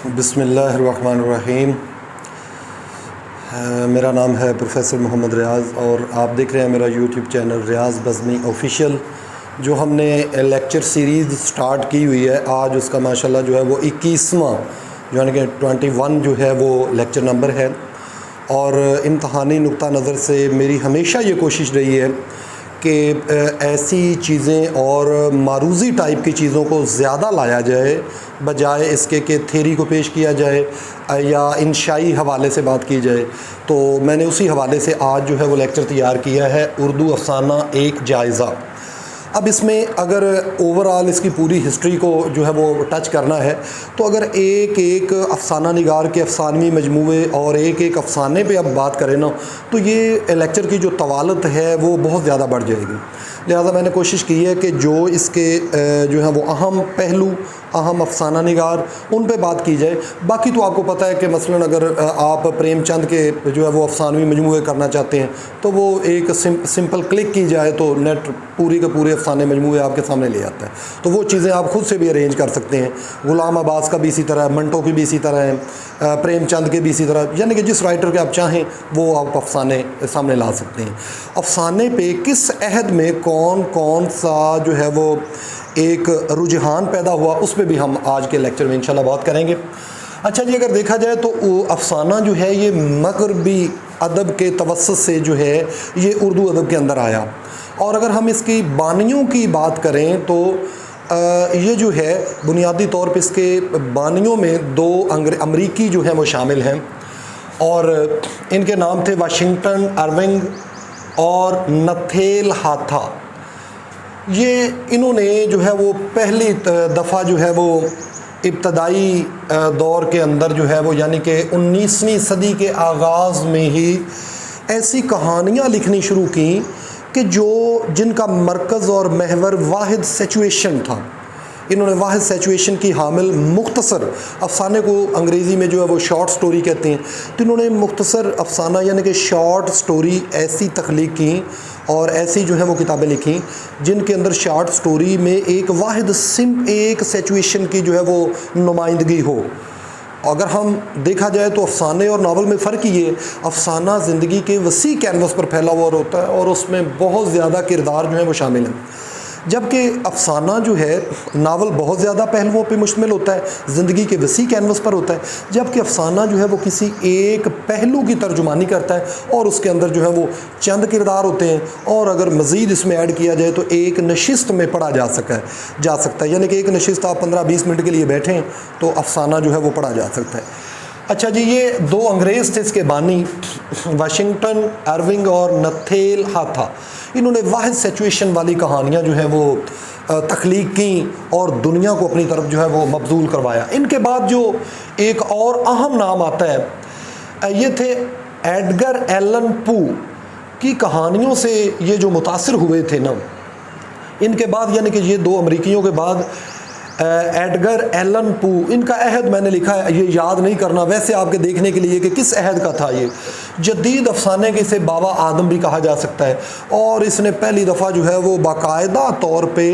بسم اللہ الرحمن الرحیم۔ میرا نام ہے پروفیسر محمد ریاض اور آپ دیکھ رہے ہیں میرا یوٹیوب چینل ریاض بزمی آفیشیل، جو ہم نے لیکچر سیریز سٹارٹ کی ہوئی ہے۔ آج اس کا ماشاءاللہ جو ہے وہ 21واں یعنی کہ 21 جو ہے وہ لیکچر نمبر ہے، اور امتحانی نقطہ نظر سے میری ہمیشہ یہ کوشش رہی ہے کہ ایسی چیزیں اور معروضی ٹائپ کی چیزوں کو زیادہ لایا جائے، بجائے اس کے کہ تھیری کو پیش کیا جائے یا انشائی حوالے سے بات کی جائے۔ تو میں نے اسی حوالے سے آج جو ہے وہ لیکچر تیار کیا ہے، اردو افسانہ ایک جائزہ۔ اب اس میں اگر اوورآل اس کی پوری ہسٹری کو جو ہے وہ ٹچ کرنا ہے تو اگر ایک ایک افسانہ نگار کے افسانوی مجموعے اور ایک ایک افسانے پہ اب بات کریں نا، تو یہ لیکچر کی جو طوالت ہے وہ بہت زیادہ بڑھ جائے گی۔ لہٰذا میں نے کوشش کی ہے کہ جو اس کے جو ہیں وہ اہم پہلو، اہم افسانہ نگار، ان پہ بات کی جائے۔ باقی تو آپ کو پتہ ہے کہ مثلاً اگر آپ پریم چند کے جو ہے وہ افسانوی مجموعے کرنا چاہتے ہیں تو وہ ایک سمپل کلک کی جائے تو نیٹ پوری کے پورے افسانے مجموعے آپ کے سامنے لے آتا ہے۔ تو وہ چیزیں آپ خود سے بھی ارینج کر سکتے ہیں۔ غلام عباس کا بھی اسی طرح ہے، منٹو کی بھی اسی طرح ہے، پریم چند کے بھی اسی طرح، یعنی کہ جس رائٹر کے آپ چاہیں وہ آپ افسانے سامنے لا سکتے ہیں۔ افسانے پہ کس عہد میں کون کون سا جو ہے وہ ایک رجحان پیدا ہوا، اس پہ بھی ہم آج کے لیکچر میں انشاءاللہ بات کریں گے۔ اچھا جی، اگر دیکھا جائے تو افسانہ جو ہے یہ مغربی ادب کے توسط سے جو ہے یہ اردو ادب کے اندر آیا، اور اگر ہم اس کی بانیوں کی بات کریں تو یہ جو ہے بنیادی طور پہ اس کے بانیوں میں دو امریکی جو ہیں وہ شامل ہیں، اور ان کے نام تھے واشنگٹن ارونگ اور نتھیل ہاتھا۔ یہ انہوں نے جو ہے وہ پہلی دفعہ جو ہے وہ ابتدائی دور کے اندر جو ہے وہ یعنی کہ 19ویں صدی کے آغاز میں ہی ایسی کہانیاں لکھنی شروع کیں کہ جن کا مرکز اور محور واحد سچویشن تھا۔ انہوں نے واحد سچویشن کی حامل مختصر افسانے کو انگریزی میں جو ہے وہ شارٹ سٹوری کہتے ہیں، تو انہوں نے مختصر افسانہ یعنی کہ شارٹ سٹوری ایسی تخلیق کی اور ایسی جو ہے وہ کتابیں لکھیں جن کے اندر شارٹ سٹوری میں ایک واحد ایک سچویشن کی جو ہے وہ نمائندگی ہو۔ اگر ہم دیکھا جائے تو افسانے اور ناول میں فرق یہ، افسانہ زندگی کے وسیع کینوس پر پھیلا ہوا ہوتا ہے اور اس میں بہت زیادہ کردار جو ہیں وہ شامل ہیں، جبکہ افسانہ جو ہے ناول بہت زیادہ پہلوؤں پہ مشتمل ہوتا ہے، زندگی کے وسیع کینوس پر ہوتا ہے، جبکہ افسانہ جو ہے وہ کسی ایک پہلو کی ترجمانی کرتا ہے اور اس کے اندر جو ہے وہ چند کردار ہوتے ہیں، اور اگر مزید اس میں ایڈ کیا جائے تو ایک نشست میں پڑھا جا سکتا ہے، یعنی کہ ایک نشست آپ 15-20 منٹ کے لیے بیٹھیں تو افسانہ جو ہے وہ پڑھا جا سکتا ہے۔ اچھا جی، یہ دو انگریز تھے اس کے بانی، واشنگٹن ارونگ اور نتھیل ہاتھا۔ انہوں نے واحد سچویشن والی کہانیاں جو ہیں وہ تخلیق کیں اور دنیا کو اپنی طرف جو ہے وہ مبذول کروایا۔ ان کے بعد جو ایک اور اہم نام آتا ہے یہ تھے ایڈگر ایلن پو کی کہانیوں سے یہ جو متاثر ہوئے تھے نا، ان کے بعد یعنی کہ یہ دو امریکیوں کے بعد ایڈگر ایلن پو، ان کا عہد میں نے لکھا ہے، یہ یاد نہیں کرنا، ویسے آپ کے دیکھنے کے لیے کہ کس عہد کا تھا۔ یہ جدید افسانے کے اسے بابا آدم بھی کہا جا سکتا ہے، اور اس نے پہلی دفعہ جو ہے وہ باقاعدہ طور پہ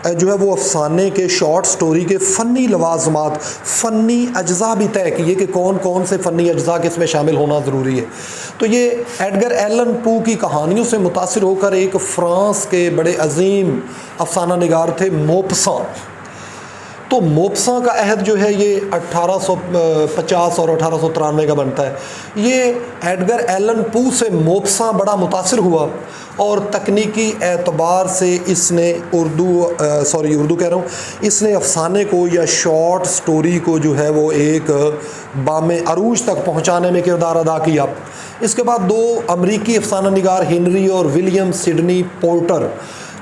جو ہے وہ افسانے کے شارٹ سٹوری کے فنی لوازمات، فنی اجزاء بھی طے کیے کہ کون کون سے فنی اجزاء کس میں شامل ہونا ضروری ہے۔ تو یہ ایڈگر ایلن پو کی کہانیوں سے متاثر ہو کر ایک فرانس کے بڑے عظیم افسانہ نگار تھے موپساں۔ تو موپساں کا عہد جو ہے یہ 1850 اور 1893 کا بنتا ہے۔ یہ ایڈگر ایلن پو سے موپساں بڑا متاثر ہوا، اور تکنیکی اعتبار سے اس نے اس نے افسانے کو یا شارٹ سٹوری کو جو ہے وہ ایک بام عروج تک پہنچانے میں کردار ادا کیا۔ اس کے بعد دو امریکی افسانہ نگار ہنری اور ولیم سڈنی پورٹر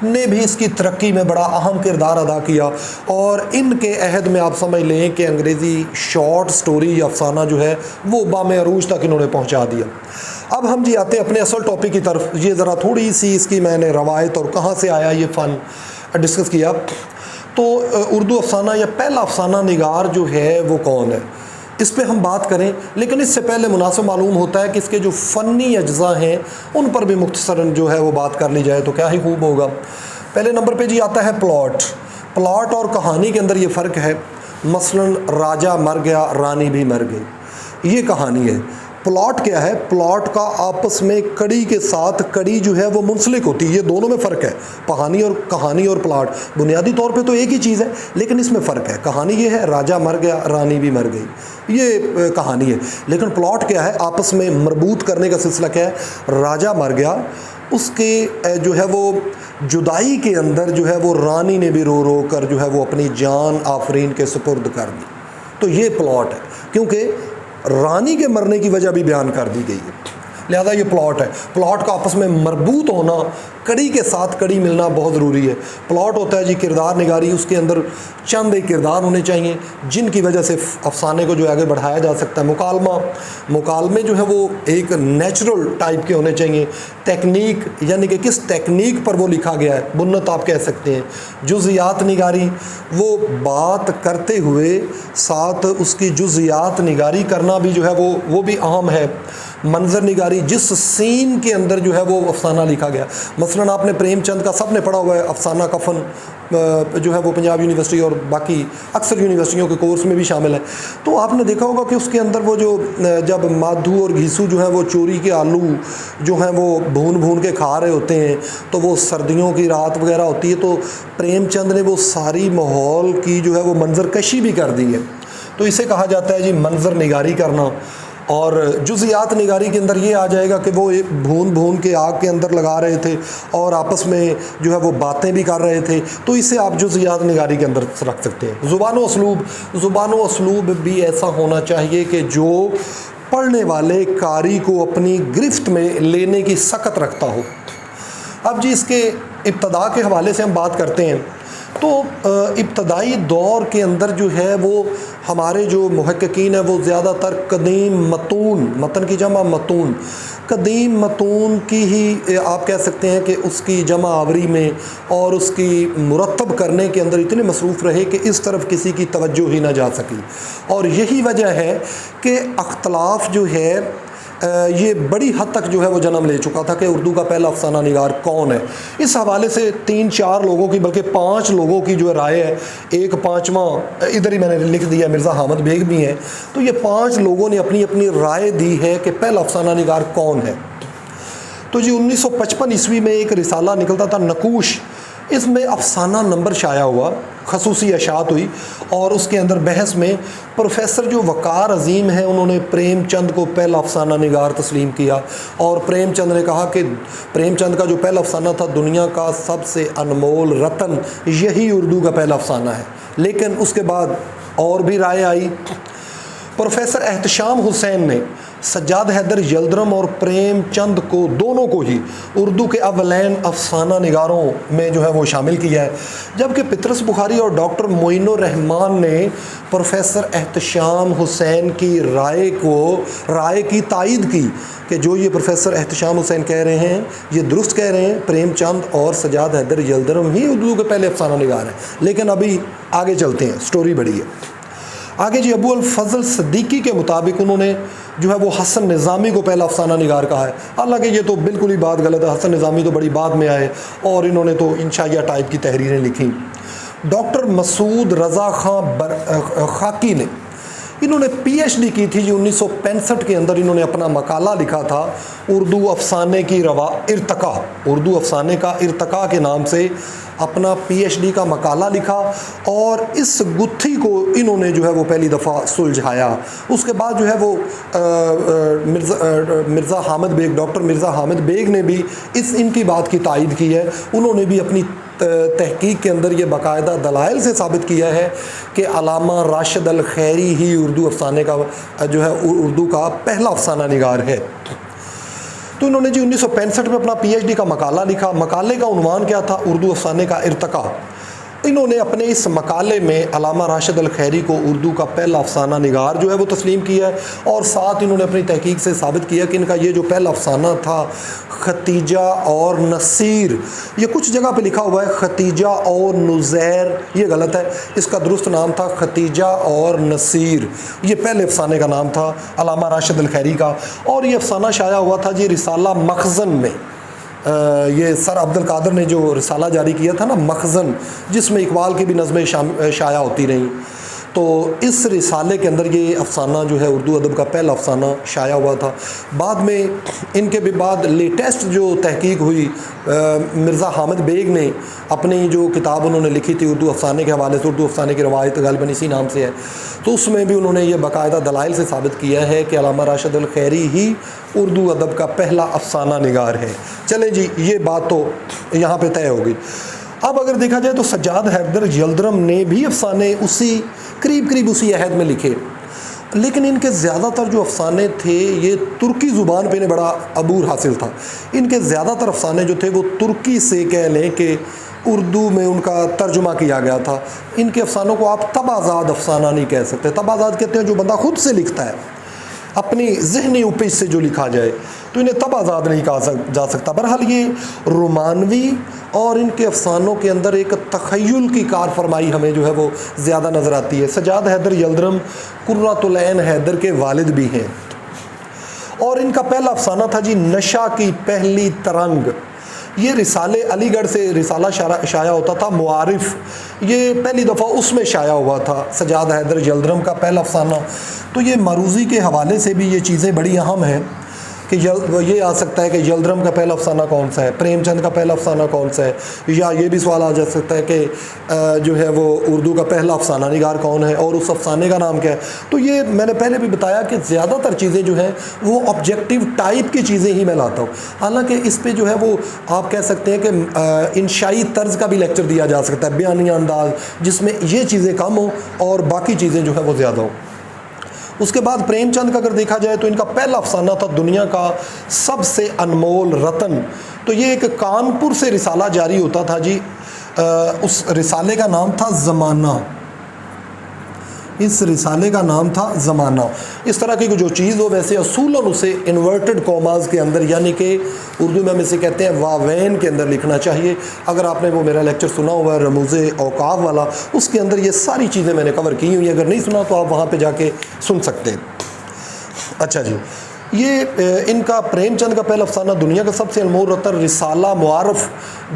نے بھی اس کی ترقی میں بڑا اہم کردار ادا کیا، اور ان کے عہد میں آپ سمجھ لیں کہ انگریزی شارٹ سٹوری یا افسانہ جو ہے وہ بام عروج تک انہوں نے پہنچا دیا۔ اب ہم جی آتے ہیں اپنے اصل ٹاپک کی طرف۔ یہ ذرا تھوڑی سی اس کی میں نے روایت اور کہاں سے آیا یہ فن ڈسکس کیا۔ تو اردو افسانہ یا پہلا افسانہ نگار جو ہے وہ کون ہے، اس پہ ہم بات کریں، لیکن اس سے پہلے مناسب معلوم ہوتا ہے کہ اس کے جو فنی اجزاء ہیں ان پر بھی مختصراً جو ہے وہ بات کر لی جائے تو کیا ہی خوب ہوگا۔ پہلے نمبر پہ جی آتا ہے پلاٹ اور کہانی کے اندر یہ فرق ہے۔ مثلاً راجہ مر گیا رانی بھی مر گئی، یہ کہانی ہے۔ پلاٹ کیا ہے؟ پلاٹ کا آپس میں کڑی کے ساتھ کڑی جو ہے وہ منسلک ہوتی ہے، یہ دونوں میں فرق ہے، کہانی اور پلاٹ بنیادی طور پہ تو ایک ہی چیز ہے لیکن اس میں فرق ہے۔ کہانی یہ ہے راجہ مر گیا رانی بھی مر گئی، یہ کہانی ہے، لیکن پلاٹ کیا ہے؟ آپس میں مربوط کرنے کا سلسلہ کیا ہے؟ راجہ مر گیا، اس کے جو ہے وہ جدائی کے اندر جو ہے وہ رانی نے بھی رو رو کر جو ہے وہ اپنی جان آفرین کے سپرد کر دی، تو یہ پلاٹ ہے، کیونکہ رانی کے مرنے کی وجہ بھی بیان کر دی گئی ہے، لہذا یہ پلاٹ ہے۔ پلاٹ کا آپس میں مربوط ہونا، کڑی کے ساتھ کڑی ملنا بہت ضروری ہے۔ پلاٹ ہوتا ہے جی کردار نگاری، اس کے اندر چند ایک کردار ہونے چاہیے جن کی وجہ سے افسانے کو جو آگے بڑھایا جا سکتا ہے۔ مکالمے جو ہے وہ ایک نیچرل ٹائپ کے ہونے چاہیے۔ تکنیک یعنی کہ کس تکنیک پر وہ لکھا گیا ہے، بنت آپ کہہ سکتے ہیں۔ جزیات نگاری، وہ بات کرتے ہوئے ساتھ اس کی جزیات نگاری کرنا بھی جو ہے وہ بھی اہم ہے۔ منظر نگاری، جس سین کے اندر جو ہے وہ افسانہ لکھا گیا، مثلاً آپ نے پریم چند کا سب نے پڑھا ہوا ہے افسانہ کفن، جو ہے وہ پنجاب یونیورسٹی اور باقی اکثر یونیورسٹیوں کے کورس میں بھی شامل ہے، تو آپ نے دیکھا ہوگا کہ اس کے اندر وہ جو جب مادھو اور گھیسو جو ہے وہ چوری کے آلو جو ہیں وہ بھون کے کھا رہے ہوتے ہیں، تو وہ سردیوں کی رات وغیرہ ہوتی ہے، تو پریم چند نے وہ ساری ماحول کی جو ہے وہ منظر کشی بھی کر دی ہے، تو اسے کہا جاتا ہے جی منظر نگاری کرنا۔ اور جزیات نگاری کے اندر یہ آ جائے گا کہ وہ بھون کے آگ کے اندر لگا رہے تھے اور آپس میں جو ہے وہ باتیں بھی کر رہے تھے، تو اسے آپ جزیات نگاری کے اندر رکھ سکتے ہیں۔ زبان و اسلوب بھی ایسا ہونا چاہیے کہ جو پڑھنے والے قاری کو اپنی گرفت میں لینے کی سکت رکھتا ہو۔ اب جی اس کے ابتدا کے حوالے سے ہم بات کرتے ہیں، تو ابتدائی دور کے اندر جو ہے وہ ہمارے جو محققین ہیں وہ زیادہ تر قدیم متن کی جمع متون، قدیم متون کی ہی آپ کہہ سکتے ہیں کہ اس کی جمع آوری میں اور اس کی مرتب کرنے کے اندر اتنے مصروف رہے کہ اس طرف کسی کی توجہ ہی نہ جا سکی، اور یہی وجہ ہے کہ اختلاف جو ہے یہ بڑی حد تک جو ہے وہ جنم لے چکا تھا کہ اردو کا پہلا افسانہ نگار کون ہے۔ اس حوالے سے 3-4 لوگوں کی بلکہ 5 لوگوں کی جو ہے رائے ہے، ایک 5واں ادھر ہی میں نے لکھ دیا، مرزا حامد بیگ بھی ہیں، تو یہ 5 لوگوں نے اپنی اپنی رائے دی ہے کہ پہلا افسانہ نگار کون ہے۔ تو جی 1955 عیسوی میں ایک رسالہ نکلتا تھا نقوش، اس میں افسانہ نمبر شائع ہوا، خصوصی اشاعت ہوئی، اور اس کے اندر بحث میں پروفیسر جو وقار عظیم ہیں انہوں نے پریم چند کو پہلا افسانہ نگار تسلیم کیا، اور پریم چند نے کہا کہ پریم چند کا جو پہلا افسانہ تھا دنیا کا سب سے انمول رتن یہی اردو کا پہلا افسانہ ہے۔ لیکن اس کے بعد اور بھی رائے آئی۔ پروفیسر احتشام حسین نے سجاد حیدر یلدرم اور پریم چند کو دونوں کو ہی اردو کے اولین افسانہ نگاروں میں جو ہے وہ شامل کیا ہے، جبکہ پطرس بخاری اور ڈاکٹر معین الرحمان نے پروفیسر احتشام حسین کی رائے کی تائید کی کہ جو یہ پروفیسر احتشام حسین کہہ رہے ہیں یہ درست کہہ رہے ہیں، پریم چند اور سجاد حیدر یلدرم ہی اردو کے پہلے افسانہ نگار ہیں۔ لیکن ابھی آگے چلتے ہیں، سٹوری بڑی ہے آگے جی۔ ابو الفضل صدیقی کے مطابق انہوں نے جو ہے وہ حسن نظامی کو پہلا افسانہ نگار کہا ہے، حالانکہ یہ تو بالکل ہی بات غلط ہے، حسن نظامی تو بڑی بعد میں آئے اور انہوں نے تو انشائیہ ٹائپ کی تحریریں لکھیں۔ ڈاکٹر مسعود رضا خان خاکی نے انہوں نے پی ایچ ڈی کی تھی جی 1965 کے اندر، انہوں نے اپنا مقالہ لکھا تھا اردو افسانے کی ارتقاء، اردو افسانے کا ارتقاء کے نام سے اپنا پی ایچ ڈی کا مقالہ لکھا، اور اس گتھی کو انہوں نے جو ہے وہ پہلی دفعہ سلجھایا۔ اس کے بعد جو ہے وہ مرزا حامد بیگ، ڈاکٹر مرزا حامد بیگ نے بھی ان کی بات کی تائید کی ہے، انہوں نے بھی اپنی تحقیق کے اندر یہ باقاعدہ دلائل سے ثابت کیا ہے کہ علامہ راشد الخیری ہی اردو افسانے کا جو ہے اردو کا پہلا افسانہ نگار ہے۔ تو انہوں نے جی 1965 میں اپنا پی ایچ ڈی کا مقالہ لکھا، مقالے کا عنوان کیا تھا؟ اردو افسانے کا ارتقاء۔ انہوں نے اپنے اس مقالے میں علامہ راشد الخیری کو اردو کا پہلا افسانہ نگار جو ہے وہ تسلیم کیا ہے، اور ساتھ انہوں نے اپنی تحقیق سے ثابت کیا کہ ان کا یہ جو پہلا افسانہ تھا ختیجہ اور نصیر، یہ کچھ جگہ پہ لکھا ہوا ہے ختیجہ اور نزیر، یہ غلط ہے، اس کا درست نام تھا ختیجہ اور نصیر، یہ پہلے افسانے کا نام تھا علامہ راشد الخیری کا، اور یہ افسانہ شائع ہوا تھا جی رسالہ مخزن میں۔ یہ سر عبد القادر نے جو رسالہ جاری کیا تھا نا مخزن، جس میں اقبال کی بھی نظمیں شائع ہوتی رہیں، تو اس رسالے کے اندر یہ افسانہ جو ہے اردو ادب کا پہلا افسانہ شائع ہوا تھا۔ بعد میں ان کے بھی بعد لیٹسٹ جو تحقیق ہوئی، مرزا حامد بیگ نے اپنی جو کتاب انہوں نے لکھی تھی اردو افسانے کے حوالے سے، اردو افسانے کی روایت غالباً اسی نام سے ہے، تو اس میں بھی انہوں نے یہ باقاعدہ دلائل سے ثابت کیا ہے کہ علامہ راشد الخیری ہی اردو ادب کا پہلا افسانہ نگار ہے۔ چلیں جی، یہ بات تو یہاں پہ طے ہو گئی۔ اب اگر دیکھا جائے تو سجاد حیدر یلدرم نے بھی افسانے اسی قریب اسی عہد میں لکھے، لیکن ان کے زیادہ تر جو افسانے تھے یہ ترکی زبان پہ انہیں بڑا عبور حاصل تھا۔ ان کے زیادہ تر افسانے جو تھے وہ ترکی سے کہہ لیں کہ اردو میں ان کا ترجمہ کیا گیا تھا۔ ان کے افسانوں کو آپ طبعزاد افسانہ نہیں کہہ سکتے۔ طبعزاد کہتے ہیں جو بندہ خود سے لکھتا ہے، اپنی ذہنی اپج سے جو لکھا جائے، تو انہیں طبعزاد نہیں کہا جا سکتا۔ بہرحال یہ رومانوی اور ان کے افسانوں کے اندر ایک تخیل کی کار فرمائی ہمیں جو ہے وہ زیادہ نظر آتی ہے۔ سجاد حیدر یلدرم قرۃ العین حیدر کے والد بھی ہیں، اور ان کا پہلا افسانہ تھا جی نشہ کی پہلی ترنگ۔ یہ رسالے علی گڑھ سے رسالہ شائع ہوتا تھا، معارف، یہ پہلی دفعہ اس میں شائع ہوا تھا سجاد حیدر یلدرم کا پہلا افسانہ۔ تو یہ مروزی کے حوالے سے بھی یہ چیزیں بڑی اہم ہیں کہ یہ آ سکتا ہے کہ یلدرم کا پہلا افسانہ کون سا ہے، پریم چند کا پہلا افسانہ کون سا ہے، یا یہ بھی سوال آ جا سکتا ہے کہ جو ہے وہ اردو کا پہلا افسانہ نگار کون ہے اور اس افسانے کا نام کیا ہے۔ تو یہ میں نے پہلے بھی بتایا کہ زیادہ تر چیزیں جو ہیں وہ آبجیکٹیو ٹائپ کی چیزیں ہی میں لاتا ہوں، حالانکہ اس پہ جو ہے وہ آپ کہہ سکتے ہیں کہ انشائی طرز کا بھی لیکچر دیا جا سکتا ہے، بیانیہ انداز، جس میں یہ چیزیں کم ہوں اور باقی چیزیں جو ہے وہ زیادہ ہوں۔ اس کے بعد پریم چند کا اگر دیکھا جائے تو ان کا پہلا افسانہ تھا دنیا کا سب سے انمول رتن۔ تو یہ ایک کانپور سے رسالہ جاری ہوتا تھا جی، اس رسالے کا نام تھا زمانہ، اس رسالے کا نام تھا زمانہ۔ اس طرح کی جو چیز ہو، ویسے اصولاً اسے انورٹڈ کوماز کے اندر، یعنی کہ اردو میں ہم اسے کہتے ہیں واوین کے اندر لکھنا چاہیے۔ اگر آپ نے وہ میرا لیکچر سنا ہوا ہے رموز اوقاف والا، اس کے اندر یہ ساری چیزیں میں نے کور کی ہوئی ہیں، اگر نہیں سنا تو آپ وہاں پہ جا کے سن سکتے ہیں۔ اچھا جی، یہ ان کا پریم چند کا پہلا افسانہ دنیا کا سب سے انمول رتن رسالہ معارف،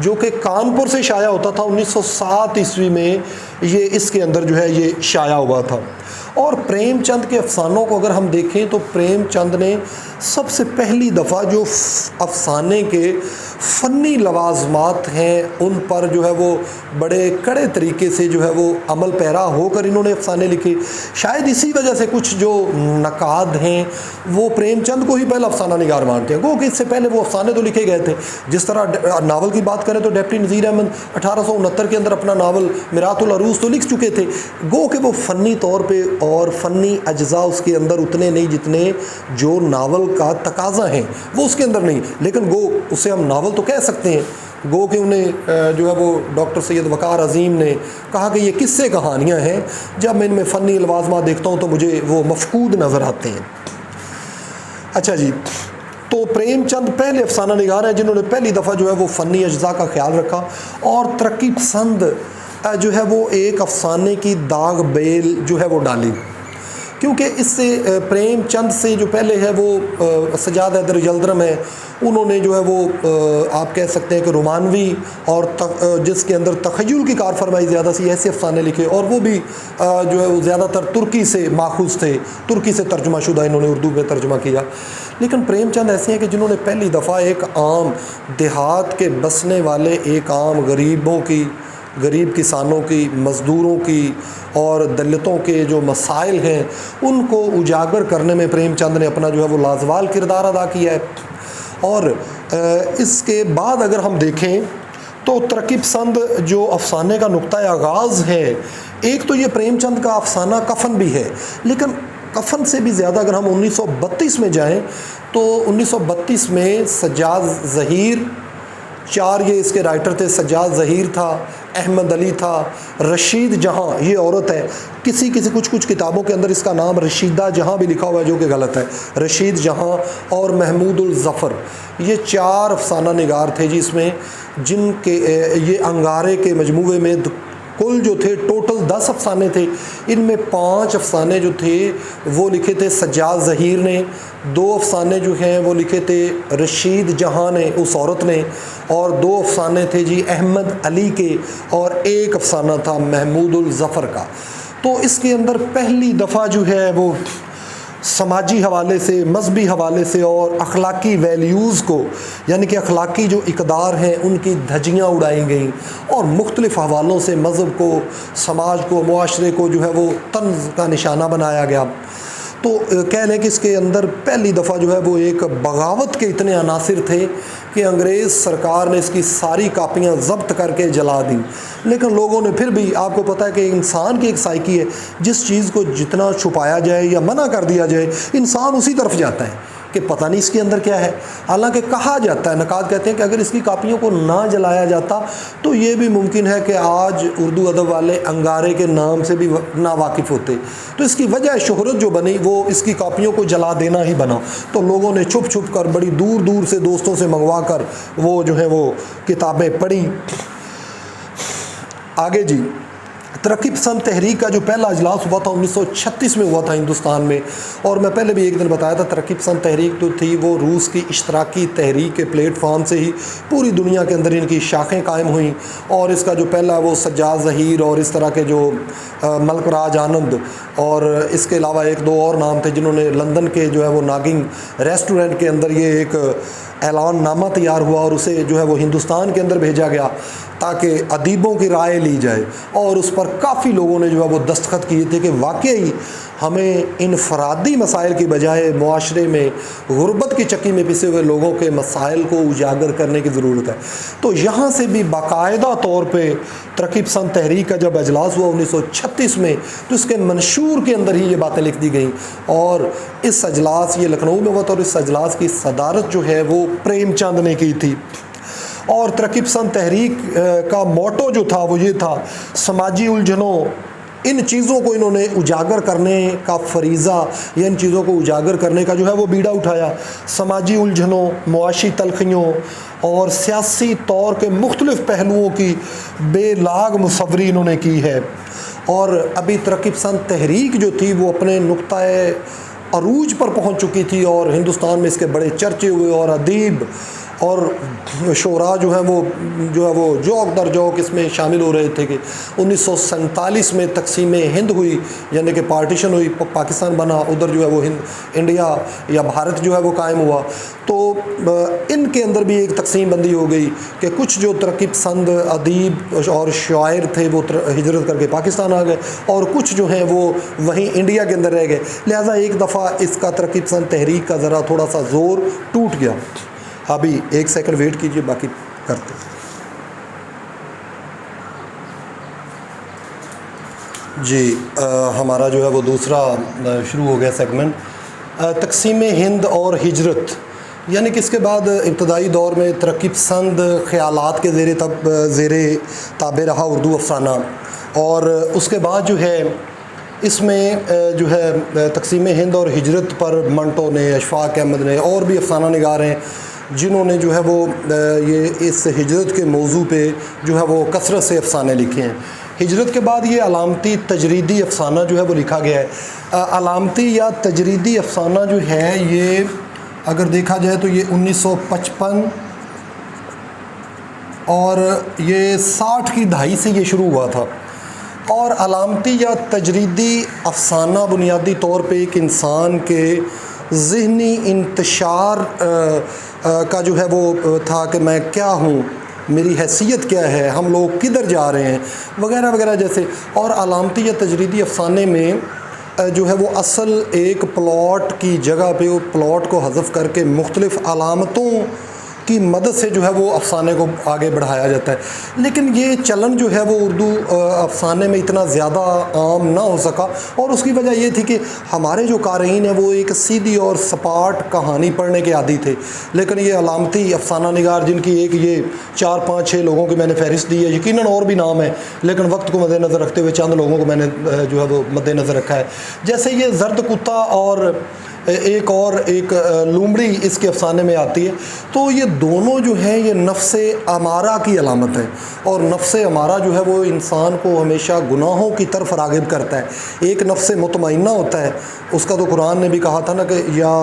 جو کہ کانپور سے شائع ہوتا تھا 1907 عیسوی میں، یہ اس کے اندر جو ہے یہ شائع ہوا تھا۔ اور پریم چند کے افسانوں کو اگر ہم دیکھیں تو پریم چند نے سب سے پہلی دفعہ جو افسانے کے فنی لوازمات ہیں ان پر جو ہے وہ بڑے کڑے طریقے سے جو ہے وہ عمل پیرا ہو کر انہوں نے افسانے لکھے۔ شاید اسی وجہ سے کچھ جو نقاد ہیں وہ پریم چند کو ہی پہلا افسانہ نگار مانتے ہیں، گو کہ اس سے پہلے وہ افسانے تو لکھے گئے تھے۔ جس طرح ناول کی بات کریں تو ڈپٹی نذیر احمد 1869 کے اندر اپنا ناول میرات العروض تو لکھ چکے تھے، گو کہ وہ فنی طور پہ اور فنی اجزاء اس کے اندر اتنے نہیں جتنے جو ناول کا تقاضا ہیں وہ اس کے اندر نہیں، لیکن گو اسے ہم ناول تو کہہ سکتے ہیں۔ گو کہ انہیں جو ہے وہ ڈاکٹر سید وقار عظیم نے کہا کہ یہ قصے کہانیاں ہیں، جب میں ان میں فنی لوازمات دیکھتا ہوں تو مجھے وہ مفقود نظر آتے ہیں۔ اچھا جی، تو پریم چند پہلے افسانہ نگار ہیں جنہوں نے پہلی دفعہ جو ہے وہ فنی اجزاء کا خیال رکھا اور ترقی پسند جو ہے وہ ایک افسانے کی داغ بیل جو ہے وہ ڈالی، کیونکہ اس سے پریم چند سے جو پہلے ہے وہ سجاد حیدر یلدرم ہے، انہوں نے جو ہے وہ آپ کہہ سکتے ہیں کہ رومانوی اور جس کے اندر تخیل کی کار فرمائی زیادہ سی ایسے افسانے لکھے، اور وہ بھی جو ہے وہ زیادہ تر ترکی سے ماخوذ تھے، ترکی سے ترجمہ شدہ انہوں نے اردو میں ترجمہ کیا۔ لیکن پریم چند ایسے ہیں کہ جنہوں نے پہلی دفعہ ایک عام دیہات کے بسنے والے ایک عام غریب کسانوں کی، مزدوروں کی اور دلتوں کے جو مسائل ہیں ان کو اجاگر کرنے میں پریم چند نے اپنا جو ہے وہ لازوال کردار ادا کیا ہے۔ اور اس کے بعد اگر ہم دیکھیں تو ترقی پسند جو افسانے کا نقطۂ آغاز ہے، ایک تو یہ پریم چند کا افسانہ کفن بھی ہے، لیکن کفن سے بھی زیادہ اگر ہم 1932 میں جائیں تو 1932 میں سجاد ظہیر، چار یہ اس کے رائٹر تھے، سجاد ظہیر تھا، احمد علی تھا، رشید جہاں یہ عورت ہے، کچھ کتابوں کے اندر اس کا نام رشیدہ جہاں بھی لکھا ہوا ہے جو کہ غلط ہے، رشید جہاں اور محمود الظفر، یہ چار افسانہ نگار تھے جی اس میں، جن کے یہ انگارے کے مجموعے میں کل جو تھے ٹوٹل 10 افسانے تھے، ان میں 5 افسانے جو تھے وہ لکھے تھے سجاد ظہیر نے، 2 افسانے جو ہیں وہ لکھے تھے رشید جہاں نے اس عورت نے، اور 2 افسانے تھے جی احمد علی کے، اور 1 افسانہ تھا محمود الظفر کا۔ تو اس کے اندر پہلی دفعہ جو ہے وہ سماجی حوالے سے، مذہبی حوالے سے اور اخلاقی ویلیوز کو، یعنی کہ اخلاقی جو اقدار ہیں ان کی دھجیاں اڑائی گئیں، اور مختلف حوالوں سے مذہب کو، سماج کو، معاشرے کو جو ہے وہ طنز کا نشانہ بنایا گیا۔ تو کہہ لیں کہ اس کے اندر پہلی دفعہ جو ہے وہ ایک بغاوت کے اتنے عناصر تھے کہ انگریز سرکار نے اس کی ساری کاپیاں ضبط کر کے جلا دیں، لیکن لوگوں نے پھر بھی، آپ کو پتہ ہے کہ انسان کی ایک سائیکی ہے، جس چیز کو جتنا چھپایا جائے یا منع کر دیا جائے انسان اسی طرف جاتا ہے کہ پتہ نہیں اس کے اندر کیا ہے۔ حالانکہ کہا جاتا ہے، نقاد کہتے ہیں کہ اگر اس کی کاپیوں کو نہ جلایا جاتا تو یہ بھی ممکن ہے کہ آج اردو ادب والے انگارے کے نام سے بھی نا واقف ہوتے۔ تو اس کی وجہ شہرت جو بنی وہ اس کی کاپیوں کو جلا دینا ہی بنا، تو لوگوں نے چھپ چھپ کر بڑی دور دور سے دوستوں سے منگوا کر وہ جو ہے وہ کتابیں پڑھی۔ آگے جی، ترقی پسند تحریک کا جو پہلا اجلاس ہوا تھا 1936 میں ہوا تھا ہندوستان میں، اور میں پہلے بھی ایک دن بتایا تھا ترقی پسند تحریک تو تھی وہ روس کی اشتراکی تحریک کے پلیٹ فارم سے ہی پوری دنیا کے اندر ان کی شاخیں قائم ہوئیں، اور اس کا جو پہلا وہ سجاد ظہیر اور اس طرح کے جو ملک راج آنند، اور اس کے علاوہ ایک دو اور نام تھے جنہوں نے لندن کے جو ہے وہ ناگنگ ریسٹورنٹ کے اندر یہ ایک اعلان نامہ تیار ہوا اور اسے جو ہے وہ ہندوستان کے اندر بھیجا گیا تاکہ ادیبوں کی رائے لی جائے، اور اس پر کافی لوگوں نے جو ہے وہ دستخط کیے تھے کہ واقعی ہمیں انفرادی مسائل کی بجائے معاشرے میں غربت کی چکی میں پسے ہوئے لوگوں کے مسائل کو اجاگر کرنے کی ضرورت ہے۔ تو یہاں سے بھی باقاعدہ طور پہ ترقی پسند تحریک کا جب اجلاس ہوا 1936 میں تو اس کے منشور کے اندر ہی یہ باتیں لکھ دی گئیں، اور اس اجلاس، یہ لکھنؤ میں ہوا تھا، اور اس اجلاس کی صدارت جو ہے وہ پریم چند نے کی تھی۔ اور ترقی پسند تحریک کا موٹو جو تھا وہ یہ تھا، سماجی الجھنوں، ان چیزوں کو انہوں نے اجاگر کرنے کا فریضہ یا ان چیزوں کو اجاگر کرنے کا جو ہے وہ بیڑا اٹھایا۔ سماجی الجھنوں، معاشی تلخیوں اور سیاسی طور کے مختلف پہلوؤں کی بے لاگ مصوری انہوں نے کی ہے، اور ابھی ترقی پسند تحریک جو تھی وہ اپنے نقطۂ عروج پر پہنچ چکی تھی، اور ہندوستان میں اس کے بڑے چرچے ہوئے، اور ادیب اور شعراء جو ہے وہ جوک در جوک اس میں شامل ہو رہے تھے کہ 1947 میں تقسیم ہند ہوئی، یعنی کہ پارٹیشن ہوئی، پاکستان بنا، ادھر جو ہے وہ انڈیا یا بھارت جو ہے وہ قائم ہوا، تو ان کے اندر بھی ایک تقسیم بندی ہو گئی کہ کچھ جو ترقی پسند ادیب اور شاعر تھے وہ ہجرت کر کے پاکستان آ گئے، اور کچھ جو ہیں وہ وہیں انڈیا کے اندر رہ گئے، لہٰذا ایک دفعہ اس کا ترقی پسند تحریک کا ذرا تھوڑا سا زور ٹوٹ گیا۔ ابھی ایک سیکنڈ ویٹ کیجئے، باقی کرتے جی۔ ہمارا جو ہے وہ دوسرا شروع ہو گیا سیگمنٹ، تقسیم ہند اور ہجرت، یعنی کہ اس کے بعد ابتدائی دور میں ترقی پسند خیالات کے زیر تابع رہا اردو افسانہ، اور اس کے بعد جو ہے اس میں جو ہے تقسیم ہند اور ہجرت پر منٹو نے، اشفاق احمد نے اور بھی افسانہ نگار ہیں جنہوں نے جو ہے وہ یہ اس ہجرت کے موضوع پہ جو ہے وہ کثرت سے افسانے لکھے ہیں۔ ہجرت کے بعد یہ علامتی تجریدی افسانہ جو ہے وہ لکھا گیا ہے۔ علامتی یا تجریدی افسانہ جو ہے یہ اگر دیکھا جائے تو یہ 1955 اور یہ 60 کی دہائی سے یہ شروع ہوا تھا، اور علامتی یا تجریدی افسانہ بنیادی طور پہ ایک انسان کے ذہنی انتشار کا جو ہے وہ تھا کہ میں کیا ہوں، میری حیثیت کیا ہے، ہم لوگ کدھر جا رہے ہیں، وغیرہ وغیرہ جیسے۔ اور علامتی یا تجریدی افسانے میں جو ہے وہ اصل ایک پلاٹ کی جگہ پہ وہ پلاٹ کو حذف کر کے مختلف علامتوں کی مدد سے جو ہے وہ افسانے کو آگے بڑھایا جاتا ہے، لیکن یہ چلن جو ہے وہ اردو افسانے میں اتنا زیادہ عام نہ ہو سکا، اور اس کی وجہ یہ تھی کہ ہمارے جو قارئین ہیں وہ ایک سیدھی اور سپاٹ کہانی پڑھنے کے عادی تھے، لیکن یہ علامتی افسانہ نگار جن کی ایک یہ 4 5 6 لوگوں کی میں نے فہرست دی ہے، یقیناً اور بھی نام ہیں لیکن وقت کو مد نظر رکھتے ہوئے چند لوگوں کو میں نے جو ہے وہ مد نظر رکھا ہے، جیسے یہ زرد کتا اور ایک لومڑی اس کے افسانے میں آتی ہے۔ تو یہ دونوں جو ہیں یہ نفس امارہ کی علامت ہے، اور نفس امارہ جو ہے وہ انسان کو ہمیشہ گناہوں کی طرف راغب کرتا ہے۔ ایک نفس مطمئنہ ہوتا ہے، اس کا تو قرآن نے بھی کہا تھا نا کہ یا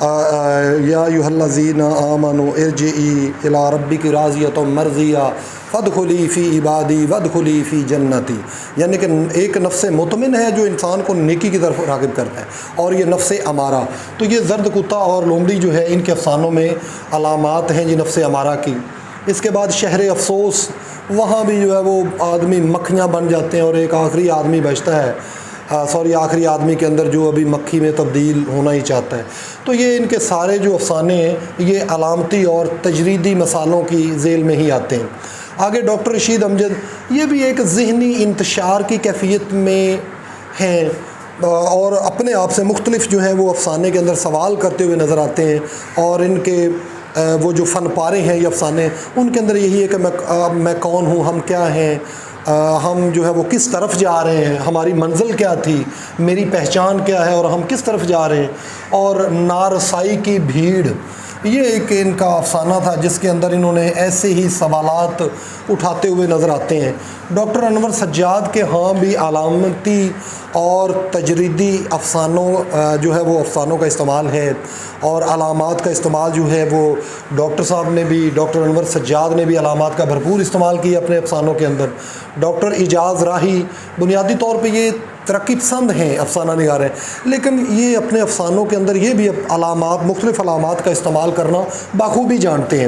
ایھا الذین آمنوا ارجعوا الی ربک راضیۃ مرضیہ فدخلی فی عبادی ودخلی فی جنتی، یعنی کہ ایک نفس مطمئن ہے جو انسان کو نیکی کی طرف راغب کرتا ہے، اور یہ نفس امارہ، تو یہ زرد کتا اور لومڑی جو ہے ان کے افسانوں میں علامات ہیں جی نفس امارہ کی۔ اس کے بعد شہر افسوس، وہاں بھی جو ہے وہ آدمی مکھیاں بن جاتے ہیں اور ایک آخری آدمی بچتا ہے، آخری آدمی کے اندر جو ابھی مکھی میں تبدیل ہونا ہی چاہتا ہے۔ تو یہ ان کے سارے جو افسانے ہیں یہ علامتی اور تجریدی مثالوں کی ذیل میں ہی آتے ہیں۔ آگے ڈاکٹر رشید امجد، یہ بھی ایک ذہنی انتشار کی کیفیت میں ہیں اور اپنے آپ سے مختلف جو ہیں وہ افسانے کے اندر سوال کرتے ہوئے نظر آتے ہیں، اور ان کے وہ جو فن پارے ہیں یہ افسانے، ان کے اندر یہی ہے کہ میں کون ہوں، ہم کیا ہیں، ہم جو ہے وہ کس طرف جا رہے ہیں، ہماری منزل کیا تھی، میری پہچان کیا ہے، اور ہم کس طرف جا رہے ہیں، اور نارسائی کی بھیڑ، یہ ایک ان کا افسانہ تھا جس کے اندر انہوں نے ایسے ہی سوالات اٹھاتے ہوئے نظر آتے ہیں۔ ڈاکٹر انور سجاد کے ہاں بھی علامتی اور تجریدی افسانوں جو ہے وہ افسانوں کا استعمال ہے، اور علامات کا استعمال جو ہے وہ ڈاکٹر صاحب نے بھی، ڈاکٹر انور سجاد نے بھی علامات کا بھرپور استعمال کیا اپنے افسانوں کے اندر۔ ڈاکٹر اعجاز راہی بنیادی طور پہ یہ ترقی پسند ہیں، افسانہ نگار ہیں، لیکن یہ اپنے افسانوں کے اندر یہ بھی علامات، مختلف علامات کا استعمال کرنا بخوبی جانتے ہیں۔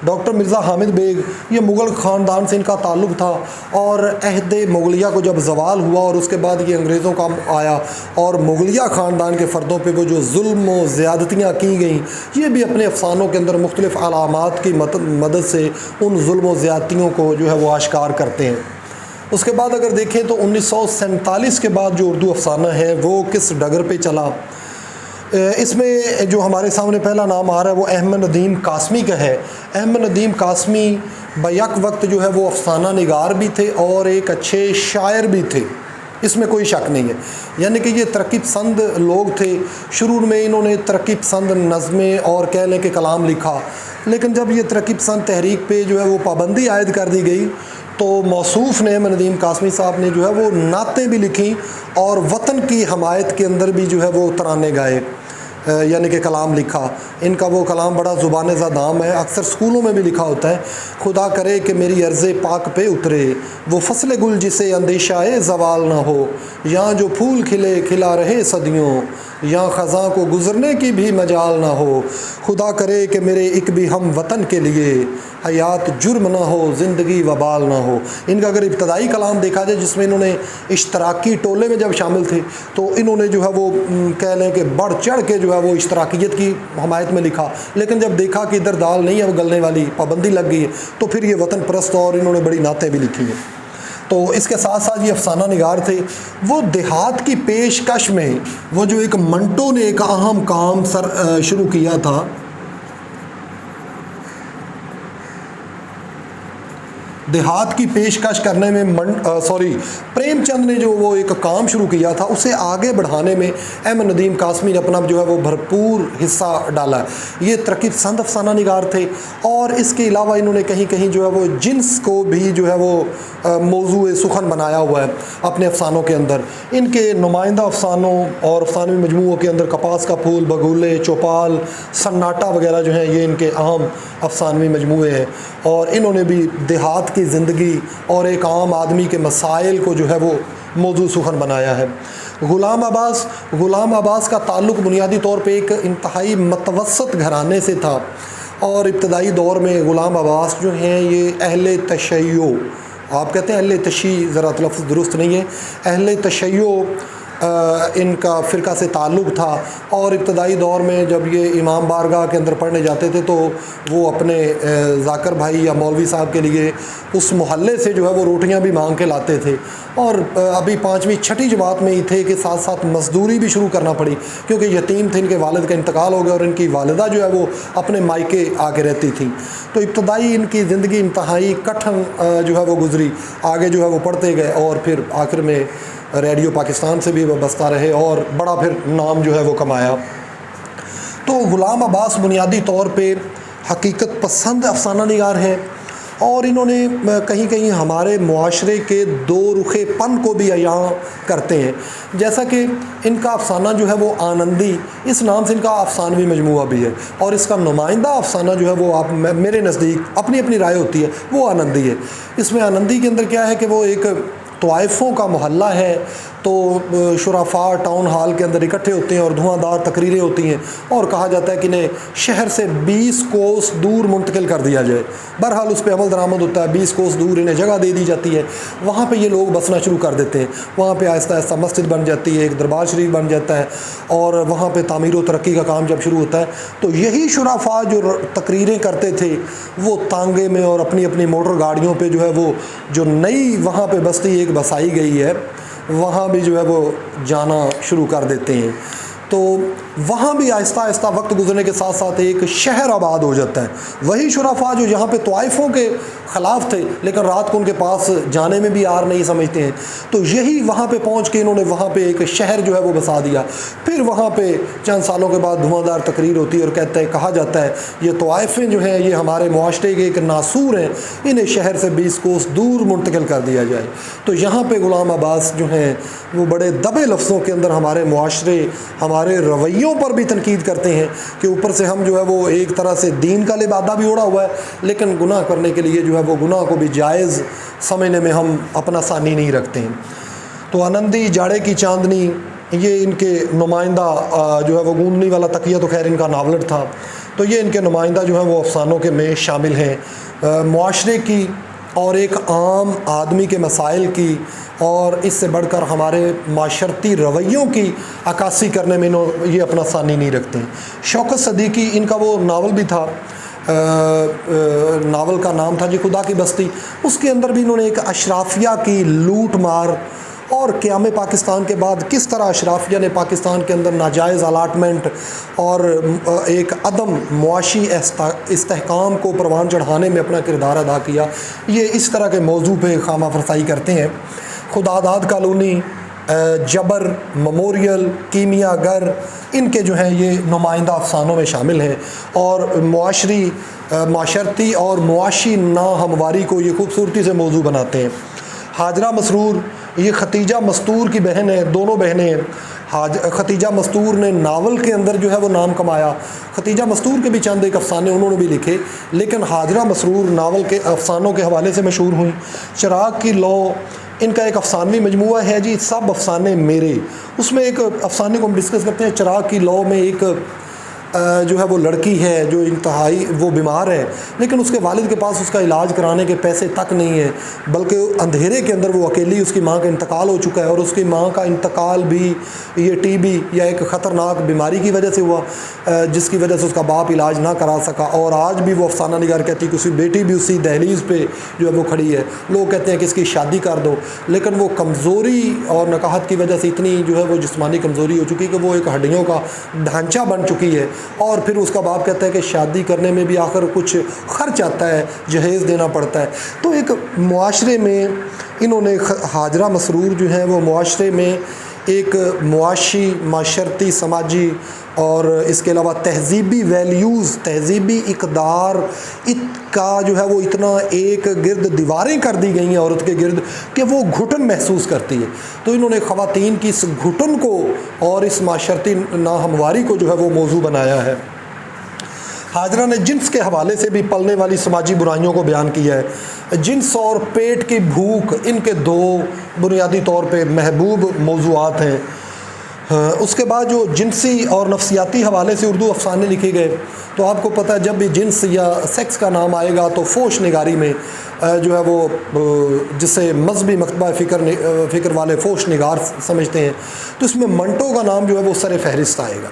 ڈاکٹر مرزا حامد بیگ، یہ مغل خاندان سے ان کا تعلق تھا، اور عہد مغلیہ کو جب زوال ہوا اور اس کے بعد یہ انگریزوں کا آیا اور مغلیہ خاندان کے فردوں پہ وہ جو ظلم و زیادتیاں کی گئیں، یہ بھی اپنے افسانوں کے اندر مختلف علامات کی مدد سے ان ظلم و زیادتیوں کو جو ہے وہ آشکار کرتے ہیں۔ اس کے بعد اگر دیکھیں تو 1947 کے بعد جو اردو افسانہ ہے وہ کس ڈگر پہ چلا، اس میں جو ہمارے سامنے پہلا نام آ رہا ہے وہ احمد ندیم قاسمی کا ہے۔ احمد ندیم قاسمی بیک وقت جو ہے وہ افسانہ نگار بھی تھے اور ایک اچھے شاعر بھی تھے، اس میں کوئی شک نہیں ہے، یعنی کہ یہ ترقی پسند لوگ تھے۔ شروع میں انہوں نے ترقی پسند نظمیں اور کہہ لیں کہ کلام لکھا، لیکن جب یہ ترقی پسند تحریک پہ جو ہے وہ پابندی عائد کر دی گئی تو موصوف نے، احمد ندیم قاسمی صاحب نے جو ہے وہ نعتیں بھی لکھیں اور وطن کی حمایت کے اندر بھی جو ہے وہ ترانے گائے، یعنی کہ کلام لکھا۔ ان کا وہ کلام بڑا زبان زدام ہے، اکثر اسکولوں میں بھی لکھا ہوتا ہے۔ خدا کرے کہ میری عرض پاک پہ اترے وہ فصل گل جسے اندیشہ زوال نہ ہو، یہاں جو پھول کھلے کھلا رہے صدیوں، یہاں خزاں کو گزرنے کی بھی مجال نہ ہو۔ خدا کرے کہ میرے ایک بھی ہم وطن کے لیے حیات جرم نہ ہو، زندگی وبال نہ ہو۔ ان کا اگر ابتدائی کلام دیکھا جائے جس میں انہوں نے اشتراکی ٹولے میں جب شامل تھے تو انہوں نے جو ہے وہ کہہ لیں کہ بڑھ چڑھ کے جو ہے وہ اشتراکیت کی حمایت میں لکھا، لیکن جب دیکھا کہ ادھر دال نہیں ہے وہ گلنے والی، پابندی لگ گئی ہے، تو پھر یہ وطن پرست اور انہوں نے بڑی نعتیں بھی لکھی ہیں۔ تو اس کے ساتھ ساتھ یہ افسانہ نگار تھے۔ وہ دیہات کی پیشکش میں وہ جو ایک منٹو نے ایک اہم کام شروع کیا تھا، دیہات کی پیشکش کرنے میں پریم چند نے جو وہ ایک کام شروع کیا تھا اسے آگے بڑھانے میں احمد ندیم قاسمی نے اپنا جو ہے وہ بھرپور حصہ ڈالا ہے۔ یہ ترقی پسند افسانہ نگار تھے، اور اس کے علاوہ انہوں نے کہیں کہیں جو ہے وہ جنس کو بھی جو ہے وہ موضوع سخن بنایا ہوا ہے اپنے افسانوں کے اندر۔ ان کے نمائندہ افسانوں اور افسانوی مجموعوں کے اندر کپاس کا پھول، بگولے، چوپال، سناٹا وغیرہ جو ہیں یہ ان کے اہم افسانوی مجموعے ہیں، اور انہوں نے بھی دیہات کی زندگی اور ایک عام آدمی کے مسائل کو جو ہے وہ موضوع سخن بنایا ہے۔ غلام عباس کا تعلق بنیادی طور پہ ایک انتہائی متوسط گھرانے سے تھا، اور ابتدائی دور میں غلام عباس جو ہیں یہ اہل تشیع، آپ کہتے ہیں اہل تشیع، ذرا لفظ درست نہیں ہے، اہل تشیع ان کا فرقہ سے تعلق تھا، اور ابتدائی دور میں جب یہ امام بارگاہ کے اندر پڑھنے جاتے تھے تو وہ اپنے ذاکر بھائی یا مولوی صاحب کے لیے اس محلے سے جو ہے وہ روٹیاں بھی مانگ کے لاتے تھے، اور ابھی 5ویں 6ٹھی جماعت میں ہی تھے کہ ساتھ ساتھ مزدوری بھی شروع کرنا پڑی، کیونکہ یتیم تھے، ان کے والد کا انتقال ہو گیا اور ان کی والدہ جو ہے وہ اپنے مائکے آ کے رہتی تھیں۔ تو ابتدائی ان کی زندگی انتہائی کٹھن جو ہے وہ گزری، آگے جو ہے وہ پڑھتے گئے اور پھر آخر میں ریڈیو پاکستان سے بھی وابستہ رہے اور بڑا پھر نام جو ہے وہ کمایا۔ تو غلام عباس بنیادی طور پہ حقیقت پسند افسانہ نگار ہیں، اور انہوں نے کہیں کہیں ہمارے معاشرے کے دو رخے پن کو بھی یہاں کرتے ہیں. جیسا کہ ان کا افسانہ جو ہے وہ آنندی، اس نام سے ان کا افسانوی مجموعہ بھی ہے، اور اس کا نمائندہ افسانہ جو ہے وہ میرے نزدیک اپنی اپنی رائے ہوتی ہے، وہ آنندی ہے. اس میں آنندی کے اندر کیا ہے کہ وہ ایک طوائفوں کا محلہ ہے. تو شرفاء ٹاؤن ہال کے اندر اکٹھے ہوتے ہیں اور دھواں دار تقریریں ہوتی ہیں، اور کہا جاتا ہے کہ انہیں شہر سے 20 کوس دور منتقل کر دیا جائے. بہرحال اس پہ عمل درآمد ہوتا ہے، 20 کوس دور انہیں جگہ دے دی جاتی ہے. وہاں پہ یہ لوگ بسنا شروع کر دیتے ہیں. وہاں پہ آہستہ آہستہ مسجد بن جاتی ہے، ایک دربار شریف بن جاتا ہے، اور وہاں پہ تعمیر و ترقی کا کام جب شروع ہوتا ہے تو یہی شرفاء جو تقریریں کرتے تھے وہ تانگے میں اور اپنی اپنی موٹر گاڑیوں پہ جو ہے وہ جو نئی وہاں پہ بستی ایک بسائی گئی ہے وہاں بھی جو ہے وہ جانا شروع کر دیتے ہیں. تو وہاں بھی آہستہ آہستہ وقت گزرنے کے ساتھ ساتھ ایک شہر آباد ہو جاتا ہے. وہی شرفاء جو یہاں پہ طوائفوں کے خلاف تھے لیکن رات کو ان کے پاس جانے میں بھی آر نہیں سمجھتے ہیں، تو یہی وہاں پہ پہنچ کے انہوں نے وہاں پہ ایک شہر جو ہے وہ بسا دیا. پھر وہاں پہ چند سالوں کے بعد دھواں دار تقریر ہوتی ہے اور کہا جاتا ہے یہ طوائفیں جو ہیں یہ ہمارے معاشرے کے ایک ناسور ہیں، انہیں شہر سے 20 کوس دور منتقل کر دیا جائے. تو یہاں پہ غلام عباس جو ہیں وہ بڑے دبے لفظوں کے اندر ہمارے معاشرے، ہمارے رویوں پر بھی تنقید کرتے ہیں کہ اوپر سے ہم جو ہے وہ ایک طرح سے دین کا لبادہ بھی اوڑھا ہوا ہے، لیکن گناہ کرنے کے لیے جو ہے وہ گناہ کو بھی جائز سمجھنے میں ہم اپنا ثانی نہیں رکھتے ہیں. تو آنندی، جاڑے کی چاندنی، یہ ان کے نمائندہ جو ہے وہ گوندنی والا تکیہ تو خیر ان کا ناولٹ تھا. تو یہ ان کے نمائندہ جو ہیں وہ افسانوں کے میں شامل ہیں. معاشرے کی اور ایک عام آدمی کے مسائل کی اور اس سے بڑھ کر ہمارے معاشرتی رویوں کی عکاسی کرنے میں یہ اپنا ثانی نہیں رکھتے ہیں. شوکت صدیقی، ان کا وہ ناول بھی تھا، ناول کا نام تھا جی خدا کی بستی. اس کے اندر بھی انہوں نے ایک اشرافیہ کی لوٹ مار اور قیام پاکستان کے بعد کس طرح اشرافیہ نے پاکستان کے اندر ناجائز الاٹمنٹ اور ایک عدم معاشی استحکام کو پروان چڑھانے میں اپنا کردار ادا کیا، یہ اس طرح کے موضوع پہ خامہ فرسائی کرتے ہیں. خداداد کالونی، جبر، میموریل، کیمیا گر، ان کے جو ہیں یہ نمائندہ افسانوں میں شامل ہیں، اور معاشرتی اور معاشی ناہمواری کو یہ خوبصورتی سے موضوع بناتے ہیں. ہاجرہ مسرور، یہ ختیجہ مستور کی بہن ہے، دونوں بہنیں ہیں. ختیجہ مستور نے ناول کے اندر جو ہے وہ نام کمایا. ختیجہ مستور کے بھی چند ایک افسانے انہوں نے بھی لکھے، لیکن ہاجرہ مسرور ناول کے افسانوں کے حوالے سے مشہور ہوئیں. چراغ کی لو، ان کا ایک افسانوی مجموعہ ہے جی سب افسانے میرے. اس میں ایک افسانے کو ہم ڈسکس کرتے ہیں. چراغ کی لو میں ایک جو ہے وہ لڑکی ہے جو انتہائی وہ بیمار ہے، لیکن اس کے والد کے پاس اس کا علاج کرانے کے پیسے تک نہیں ہیں، بلکہ اندھیرے کے اندر وہ اکیلی، اس کی ماں کا انتقال ہو چکا ہے، اور اس کی ماں کا انتقال بھی یہ ٹی بی یا ایک خطرناک بیماری کی وجہ سے ہوا جس کی وجہ سے اس کا باپ علاج نہ کرا سکا. اور آج بھی وہ افسانہ نگار کہتی کہ اس کی بیٹی بھی اسی دہلیز پہ جو ہے وہ کھڑی ہے. لوگ کہتے ہیں کہ اس کی شادی کر دو، لیکن وہ کمزوری اور نکاحت کی وجہ سے اتنی جو ہے وہ جسمانی کمزوری ہو چکی کہ وہ ایک ہڈیوں کا ڈھانچہ بن چکی ہے. اور پھر اس کا باپ کہتا ہے کہ شادی کرنے میں بھی آخر کچھ خرچ آتا ہے، جہیز دینا پڑتا ہے. تو ایک معاشرے میں انہوں نے ہاجرہ مسرور جو ہیں وہ معاشرے میں ایک معاشرتی، سماجی اور اس کے علاوہ تہذیبی ویلیوز، تہذیبی اقدار کا جو ہے وہ اتنا ایک گرد دیواریں کر دی گئی ہیں عورت کے گرد کہ وہ گھٹن محسوس کرتی ہے. تو انہوں نے خواتین کی اس گھٹن کو اور اس معاشرتی ناہمواری کو جو ہے وہ موضوع بنایا ہے. ہاجرہ نے جنس کے حوالے سے بھی پلنے والی سماجی برائیوں کو بیان کیا ہے. جنس اور پیٹ کی بھوک، ان کے دو بنیادی طور پہ محبوب موضوعات ہیں. اس کے بعد جو جنسی اور نفسیاتی حوالے سے اردو افسانے لکھے گئے، تو آپ کو پتہ ہے جب بھی جنس یا سیکس کا نام آئے گا تو فوش نگاری میں جو ہے وہ جسے مذہبی مکتبہ فکر والے فوش نگار سمجھتے ہیں، تو اس میں منٹو کا نام جو ہے وہ سر فہرست آئے گا.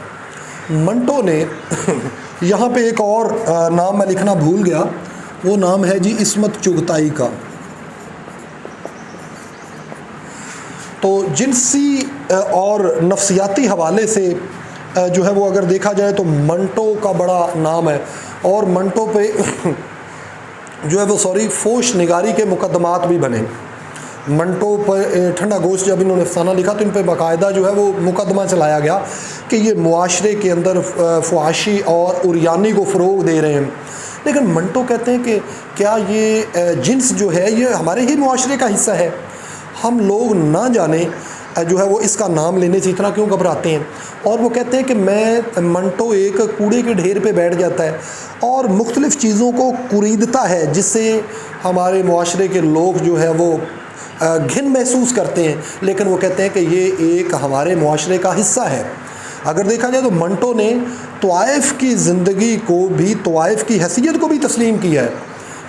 منٹو نے یہاں پہ ایک اور نام میں لکھنا بھول گیا، وہ نام ہے جی عصمت چغتائی کا. تو جنسی اور نفسیاتی حوالے سے جو ہے وہ اگر دیکھا جائے تو منٹو کا بڑا نام ہے، اور منٹو پہ جو ہے وہ فوش نگاری کے مقدمات بھی بنے. منٹو پر ٹھنڈا گوشت جب انہوں نے افسانہ لکھا تو ان پہ باقاعدہ جو ہے وہ مقدمہ چلایا گیا کہ یہ معاشرے کے اندر فحاشی اور عریانی کو فروغ دے رہے ہیں. لیکن منٹو کہتے ہیں کہ کیا یہ جنس جو ہے یہ ہمارے ہی معاشرے کا حصہ ہے؟ ہم لوگ نہ جانیں جو ہے وہ اس کا نام لینے سے اتنا کیوں گھبراتے ہیں. اور وہ کہتے ہیں کہ منٹو ایک کوڑے کے ڈھیر پہ بیٹھ جاتا ہے اور مختلف چیزوں کو کوریدتا ہے جس سے ہمارے معاشرے کے لوگ جو ہے وہ گھن محسوس کرتے ہیں، لیکن وہ کہتے ہیں کہ یہ ایک ہمارے معاشرے کا حصہ ہے. اگر دیکھا جائے تو منٹو نے طوائف کی زندگی کو بھی، طوائف کی حیثیت کو بھی تسلیم کیا ہے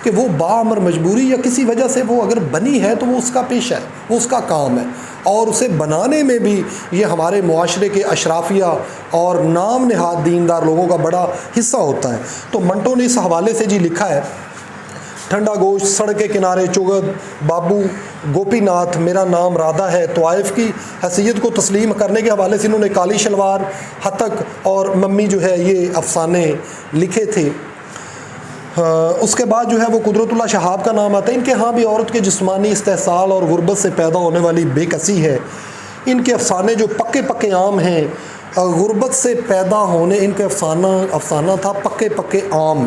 کہ وہ باامر مجبوری یا کسی وجہ سے وہ اگر بنی ہے تو وہ اس کا پیشہ ہے، وہ اس کا کام ہے، اور اسے بنانے میں بھی یہ ہمارے معاشرے کے اشرافیہ اور نام نہاد دیندار لوگوں کا بڑا حصہ ہوتا ہے. تو منٹو نے اس حوالے سے لکھا ہے، ٹھنڈا گوشت، سڑک کے کنارے چغد، بابو گوپی ناتھ، میرا نام رادھا ہے. طوائف کی حیثیت کو تسلیم کرنے کے حوالے سے انہوں نے کالی شلوار، ہتک اور ممی جو ہے یہ افسانے لکھے تھے. اس کے بعد جو ہے وہ قدرت اللہ شہاب کا نام آتا ہے. ان کے ہاں بھی عورت کے جسمانی استحصال اور غربت سے پیدا ہونے والی بے کسی ہے. ان کے افسانے جو پکے عام ہیں، غربت سے پیدا ہونے، ان کے افسانہ تھا پکے عام.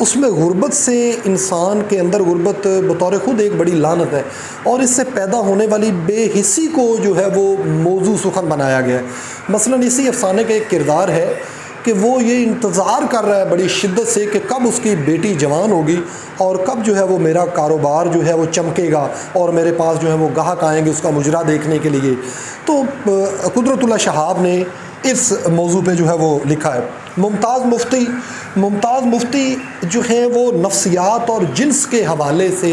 اس میں غربت سے انسان کے اندر، غربت بطور خود ایک بڑی لعنت ہے، اور اس سے پیدا ہونے والی بے حسی کو جو ہے وہ موضوع سخن بنایا گیا ہے. مثلا اسی افسانے کا ایک کردار ہے کہ وہ یہ انتظار کر رہا ہے بڑی شدت سے کہ کب اس کی بیٹی جوان ہوگی اور کب جو ہے وہ میرا کاروبار جو ہے وہ چمکے گا اور میرے پاس جو ہے وہ گاہک آئیں گے اس کا مجرا دیکھنے کے لیے. تو قدرت اللہ شہاب نے اس موضوع پہ جو ہے وہ لکھا ہے. ممتاز مفتی جو ہیں وہ نفسیات اور جنس کے حوالے سے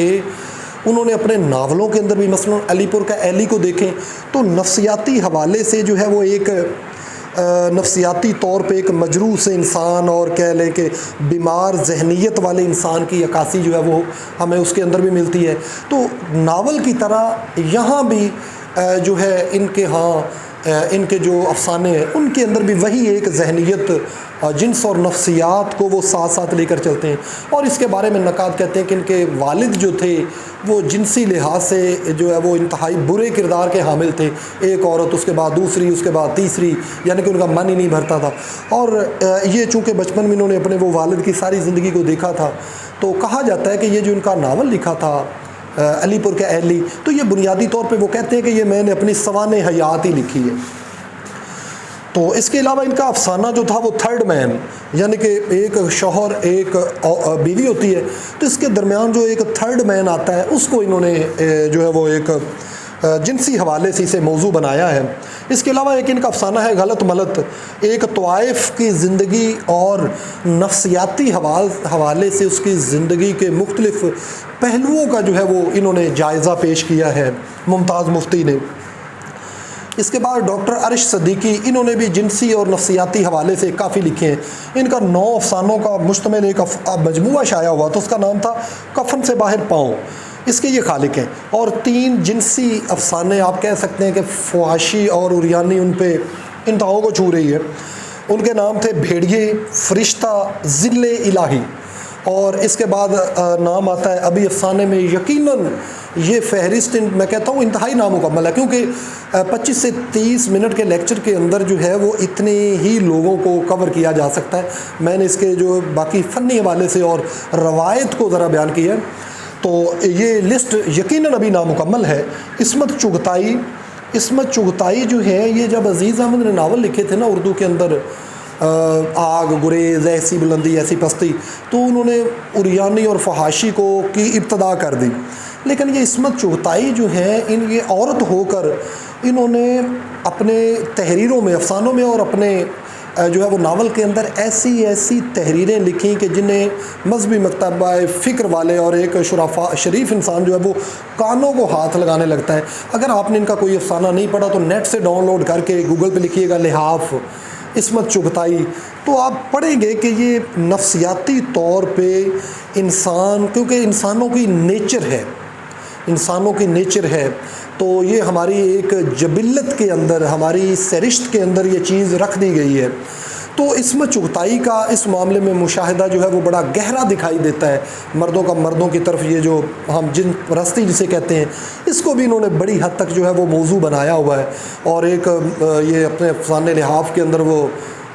انہوں نے اپنے ناولوں کے اندر بھی، مثلا علی پور کا ایلی کو دیکھیں تو نفسیاتی حوالے سے جو ہے وہ ایک نفسیاتی طور پہ ایک مجروح سے انسان اور کہہ لیں کہ بیمار ذہنیت والے انسان کی عکاسی جو ہے وہ ہمیں اس کے اندر بھی ملتی ہے. تو ناول کی طرح یہاں بھی جو ہے ان کے جو افسانے ہیں ان کے اندر بھی وہی ایک ذہنیت، جنس اور نفسیات کو وہ ساتھ ساتھ لے کر چلتے ہیں. اور اس کے بارے میں نقاد کہتے ہیں کہ ان کے والد جو تھے وہ جنسی لحاظ سے جو ہے وہ انتہائی برے کردار کے حامل تھے. ایک عورت، اس کے بعد دوسری، اس کے بعد تیسری، یعنی کہ ان کا من ہی نہیں بھرتا تھا. اور یہ چونکہ بچپن میں انہوں نے اپنے وہ والد کی ساری زندگی کو دیکھا تھا، تو کہا جاتا ہے کہ یہ جو ان کا ناول لکھا تھا علی پور کے ایلی، تو یہ بنیادی طور پہ وہ کہتے ہیں کہ یہ میں نے اپنی سوانح حیات ہی لکھی ہے. تو اس کے علاوہ ان کا افسانہ جو تھا وہ تھرڈ مین، یعنی کہ ایک شوہر ایک بیوی ہوتی ہے تو اس کے درمیان جو ایک تھرڈ مین آتا ہے اس کو انہوں نے جو ہے وہ ایک جنسی حوالے سے اسے موضوع بنایا ہے. اس کے علاوہ ایک ان کا افسانہ ہے غلط ملت، ایک طوائف کی زندگی اور نفسیاتی حوالے سے اس کی زندگی کے مختلف پہلوؤں کا جو ہے وہ انہوں نے جائزہ پیش کیا ہے ممتاز مفتی نے. اس کے بعد ڈاکٹر عرش صدیقی، انہوں نے بھی جنسی اور نفسیاتی حوالے سے کافی لکھے ہیں. ان کا 9 افسانوں کا مشتمل ایک مجموعہ شائع ہوا تو اس کا نام تھا کفن سے باہر پاؤں. اس کے یہ خالق ہیں. اور 3 جنسی افسانے آپ کہہ سکتے ہیں کہ فحاشی اور عریانی ان پہ انتہاؤں کو چھو رہی ہے. ان کے نام تھے بھیڑیے، فرشتہ، ذل الہی. اور اس کے بعد نام آتا ہے ابھی افسانے میں. یقیناً یہ فہرست میں کہتا ہوں انتہائی نامکمل ہے، کیونکہ 25 سے 30 منٹ کے لیکچر کے اندر جو ہے وہ اتنے ہی لوگوں کو کور کیا جا سکتا ہے. میں نے اس کے جو باقی فنی حوالے سے اور روایت کو ذرا بیان کیا ہے، تو یہ لسٹ یقیناً ابھی نامکمل ہے. عصمت چغتائی جو ہے، یہ جب عزیز احمد نے ناول لکھے تھے نا اردو کے اندر، آگ گریز، ایسی بلندی ایسی پستی، تو انہوں نے عریانی اور فحاشی کی ابتدا کر دی. لیکن یہ عصمت چغتائی جو ہیں، یہ عورت ہو کر انہوں نے اپنے تحریروں میں، افسانوں میں اور اپنے جو ہے وہ ناول کے اندر ایسی تحریریں لکھیں کہ جنہیں مذہبی مکتبہ فکر والے اور ایک شریف انسان جو ہے وہ کانوں کو ہاتھ لگانے لگتا ہے. اگر آپ نے ان کا کوئی افسانہ نہیں پڑھا تو نیٹ سے ڈاؤن لوڈ کر کے گوگل پہ لکھیے گا لحاف عصمت چغتائی، تو آپ پڑھیں گے کہ یہ نفسیاتی طور پہ انسان، کیونکہ انسانوں کی نیچر ہے تو یہ ہماری ایک جبلت کے اندر، ہماری سرشت کے اندر یہ چیز رکھ دی گئی ہے. تو عصمت چغتائی کا اس معاملے میں مشاہدہ جو ہے وہ بڑا گہرا دکھائی دیتا ہے. مردوں کی طرف یہ جو ہم جن پرستی جسے کہتے ہیں، اس کو بھی انہوں نے بڑی حد تک جو ہے وہ موضوع بنایا ہوا ہے. اور ایک یہ اپنے افسانے لحاف کے اندر وہ